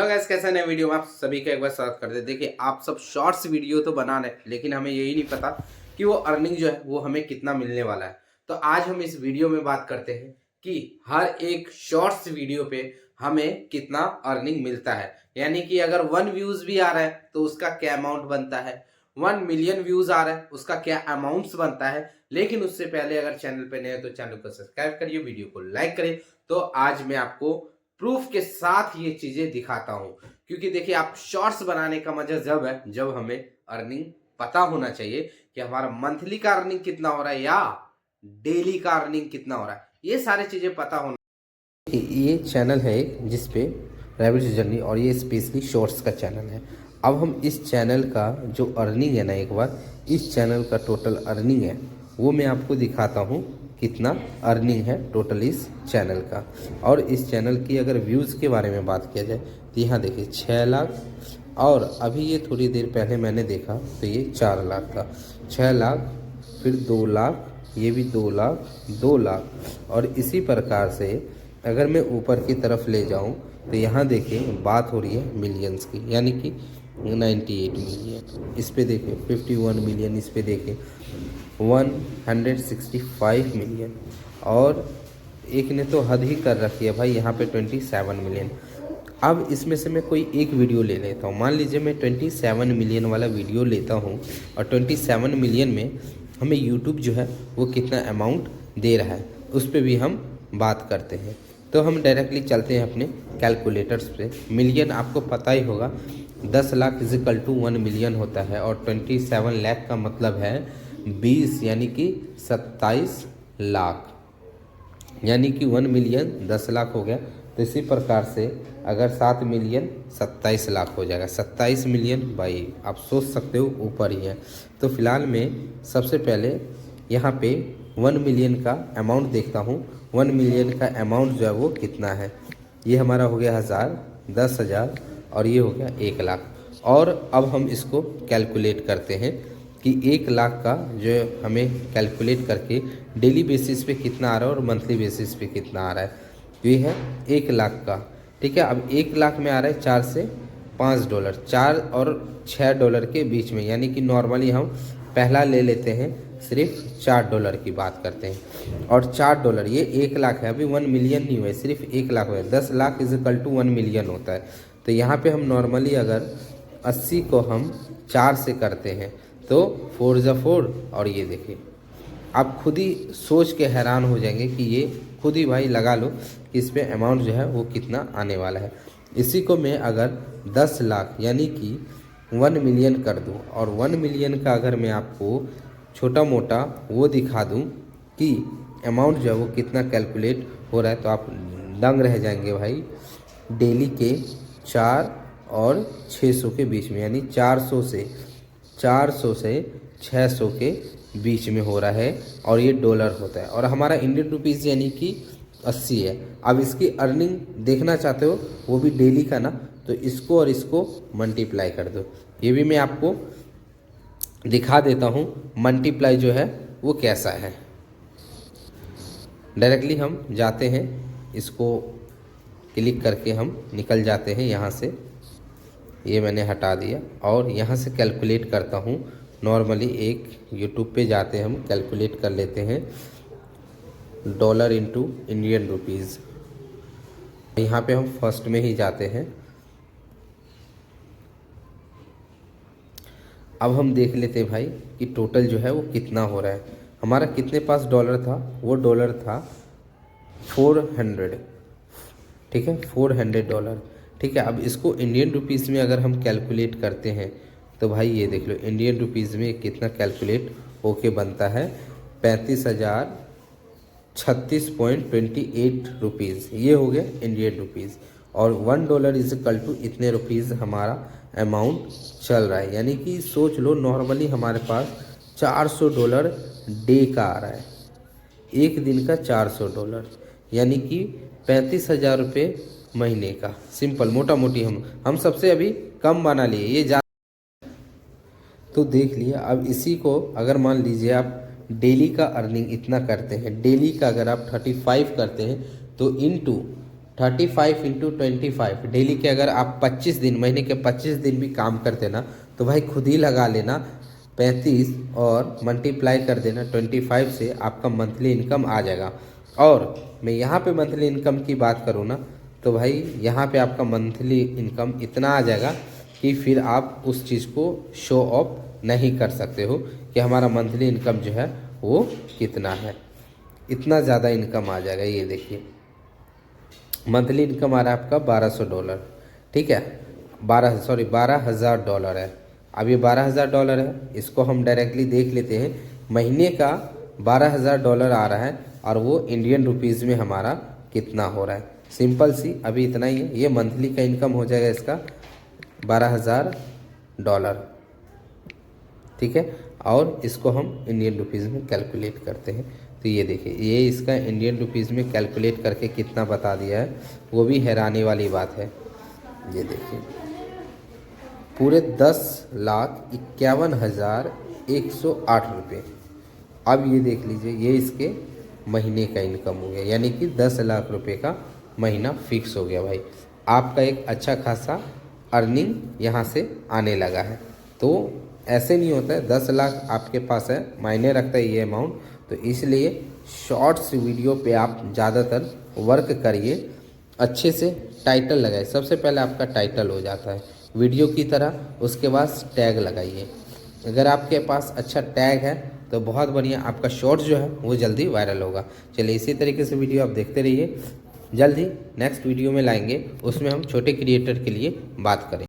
Guys, कैसा नए video में आप सभी का एक बार स्वागत करते हैं। देखिए, आप सब शॉर्ट्स वीडियो तो बना रहे हैं, लेकिन हमें यही नहीं पता कि वो अर्निंग जो है वो हमें कितना मिलने वाला है। तो आज हम इस वीडियो में बात करते हैं कि हर एक शॉर्ट्स वीडियो पे हमें कितना अर्निंग मिलता है। यानी कि अगर 1 व्यूज भी आ रहा है तो उसका क्या अमाउंट बनता है, 1 मिलियन व्यूज आ रहा है उसका क्या अमाउंट्स बनता है। लेकिन उससे पहले अगर चैनल पे नए हो तो चैनल को सब्सक्राइब करिए, वीडियो को लाइक करिए। तो आज मैं आपको प्रूफ के साथ ये चीजें दिखाता हूं, क्योंकि देखिए, आप शॉर्ट्स बनाने का मजा जब है जब हमें अर्निंग पता होना चाहिए कि हमारा मंथली का अर्निंग कितना हो रहा है या डेली का अर्निंग कितना हो रहा है। ये सारी चीजें पता होना। ये चैनल है जिसपे रैबिट जर्नी, और ये स्पेशली शॉर्ट्स का चैनल है। अब हम इस चैनल का जो अर्निंग है ना, एक बार इस चैनल का टोटल अर्निंग है वो मैं आपको दिखाता हूँ कितना अर्निंग है टोटल इस चैनल का। और इस चैनल की अगर व्यूज़ के बारे में बात किया जाए तो यहाँ देखिए 6 लाख, और अभी ये थोड़ी देर पहले मैंने देखा तो ये 4 लाख था। 6 लाख, फिर 2 लाख, ये भी 2 लाख, 2 लाख, और इसी प्रकार से अगर मैं ऊपर की तरफ ले जाऊँ तो यहाँ देखिए बात हो रही है मिलियंस की, यानी कि 98 मिलियन, इस पे देखिए 51 मिलियन, इस पे देखिए 165 मिलियन, और एक ने तो हद ही कर रखी है भाई, यहाँ पे 27 मिलियन। अब इसमें से मैं कोई एक वीडियो ले लेता हूँ। मान लीजिए मैं 27 मिलियन वाला वीडियो लेता हूँ, और 27 मिलियन में हमें यूट्यूब जो है वो कितना अमाउंट दे रहा है उस पर भी हम बात करते हैं। तो हम डायरेक्टली चलते हैं अपने कैलकुलेटर्स पे। मिलियन आपको पता ही होगा, 10 लाख इजिकल टू 1 मिलियन होता है, और 27 लाख का मतलब है 20, यानी कि 27 लाख, यानी कि 1 मिलियन 10 लाख हो गया। तो इसी प्रकार से अगर 7 मिलियन 27 लाख हो जाएगा। 27 मिलियन भाई आप सोच सकते हो ऊपर ही है। तो फिलहाल मैं सबसे पहले यहाँ पे 1 मिलियन का अमाउंट देखता हूँ। 1 मिलियन का अमाउंट जो है वो कितना है। ये हमारा हो गया 1000, 10,000, और ये हो गया 1 लाख। और अब हम इसको कैलकुलेट करते हैं कि 1 लाख का जो हमें कैलकुलेट करके डेली बेसिस पे कितना आ रहा है और मंथली बेसिस पे कितना आ रहा है। ये है 1 लाख का, ठीक है। अब 1 लाख में आ रहा है 4 से 5 डॉलर, 4 और 6 डॉलर के बीच में, यानी कि नॉर्मली हम पहला ले लेते हैं, सिर्फ 4 डॉलर की बात करते हैं। और 4 डॉलर ये 1 लाख है, अभी 1 मिलियन नहीं हुआ है, सिर्फ 1 लाख हुआ है। 10 लाख इजिकल टू 1 मिलियन होता है। तो यहाँ पे हम नॉर्मली अगर 80 को हम 4 से करते हैं तो 4 × 4, और ये देखिए आप खुद ही सोच के हैरान हो जाएंगे कि ये खुद ही भाई लगा लो कि इस पे अमाउंट जो है वो कितना आने वाला है। इसी को मैं अगर 10 लाख यानी कि 1 मिलियन कर दूं, और 1 मिलियन का अगर मैं आपको छोटा मोटा वो दिखा दूं कि अमाउंट जो है वो कितना कैलकुलेट हो रहा है, तो आप दंग रह जाएंगे भाई। डेली के 4 और 600 के बीच में, यानी 400 से 600 के बीच में हो रहा है, और ये डॉलर होता है, और हमारा इंडियन रुपीज़ यानी कि 80 है। अब इसकी अर्निंग देखना चाहते हो वो भी डेली का ना, तो इसको और इसको मल्टीप्लाई कर दो। ये भी मैं आपको दिखा देता हूँ मल्टीप्लाई जो है वो कैसा है। डायरेक्टली हम जाते हैं, इसको क्लिक करके हम निकल जाते हैं यहाँ से, ये मैंने हटा दिया, और यहाँ से कैलकुलेट करता हूँ। नॉर्मली एक यूट्यूब पे जाते हैं, हम कैलकुलेट कर लेते हैं डॉलर इंटू इंडियन रुपीज़। यहाँ पे हम फर्स्ट में ही जाते हैं। अब हम देख लेते हैं भाई कि टोटल जो है वो कितना हो रहा है। हमारा कितने पास डॉलर था, वो डॉलर था 400, ठीक है, 400 डॉलर, ठीक है। अब इसको इंडियन रुपीज़ में अगर हम कैलकुलेट करते हैं तो भाई ये देख लो इंडियन रुपीज़ में कितना कैलकुलेट होके बनता है, 35,036.28 रुपीज़, ये हो गया इंडियन रुपीज़। और 1 डॉलर इज इक्वल टू इतने रुपीज़ हमारा अमाउंट चल रहा है। यानी कि सोच लो नॉर्मली हमारे पास 400 डॉलर डे का आ रहा है, एक दिन का 400 डॉलर, यानी कि 35,000 रुपये महीने का। सिंपल मोटा मोटी हम सबसे अभी कम बना लिए, ये जा तो देख लिया। अब इसी को अगर मान लीजिए आप डेली का अर्निंग इतना करते हैं, डेली का अगर आप 35 करते हैं तो इनटू 35 इंटू 25 डेली के अगर आप 25 दिन, महीने के 25 दिन भी काम करते ना, तो भाई खुद ही लगा लेना 35 और मल्टीप्लाई कर देना 25 से, आपका मंथली इनकम आ जाएगा। और मैं यहाँ पे मंथली इनकम की बात करूँ ना, तो भाई यहाँ पे आपका मंथली इनकम इतना आ जाएगा कि फिर आप उस चीज़ को शो ऑफ नहीं कर सकते हो कि हमारा मंथली इनकम जो है वो कितना है। इतना ज़्यादा इनकम आ जाएगा। ये देखिए मंथली इनकम आ रहा है आपका $1200, ठीक है, 12,000 डॉलर है। अब ये $12,000 है, इसको हम डायरेक्टली देख लेते हैं। महीने का $12,000 आ रहा है और वो इंडियन रुपीज़ में हमारा कितना हो रहा है। सिंपल सी अभी इतना ही है। ये मंथली का इनकम हो जाएगा इसका $12,000, ठीक है। और इसको हम इंडियन रुपीज़ में कैलकुलेट करते हैं, तो ये देखिए ये इसका इंडियन रुपीज़ में कैलकुलेट करके कितना बता दिया है, वो भी हैरानी वाली बात है। ये देखिए पूरे 10,51,108 रुपये। अब ये देख लीजिए ये इसके महीने का इनकम हो गया, यानी कि 10 लाख रुपए का महीना फिक्स हो गया भाई। आपका एक अच्छा खासा अर्निंग यहाँ से आने लगा है। तो ऐसे नहीं होता है 10 लाख आपके पास है, मायने रखता है ये अमाउंट। तो इसलिए शॉर्ट्स वीडियो पे आप ज़्यादातर वर्क करिए, अच्छे से टाइटल लगाइए। सबसे पहले आपका टाइटल हो जाता है वीडियो की तरह, उसके बाद टैग लगाइए। अगर आपके पास अच्छा टैग है तो बहुत बढ़िया, आपका शॉर्ट्स जो है वो जल्दी वायरल होगा। चलिए इसी तरीके से वीडियो आप देखते रहिए। जल्द ही नेक्स्ट वीडियो में लाएंगे, उसमें हम छोटे क्रिएटर के लिए बात करें।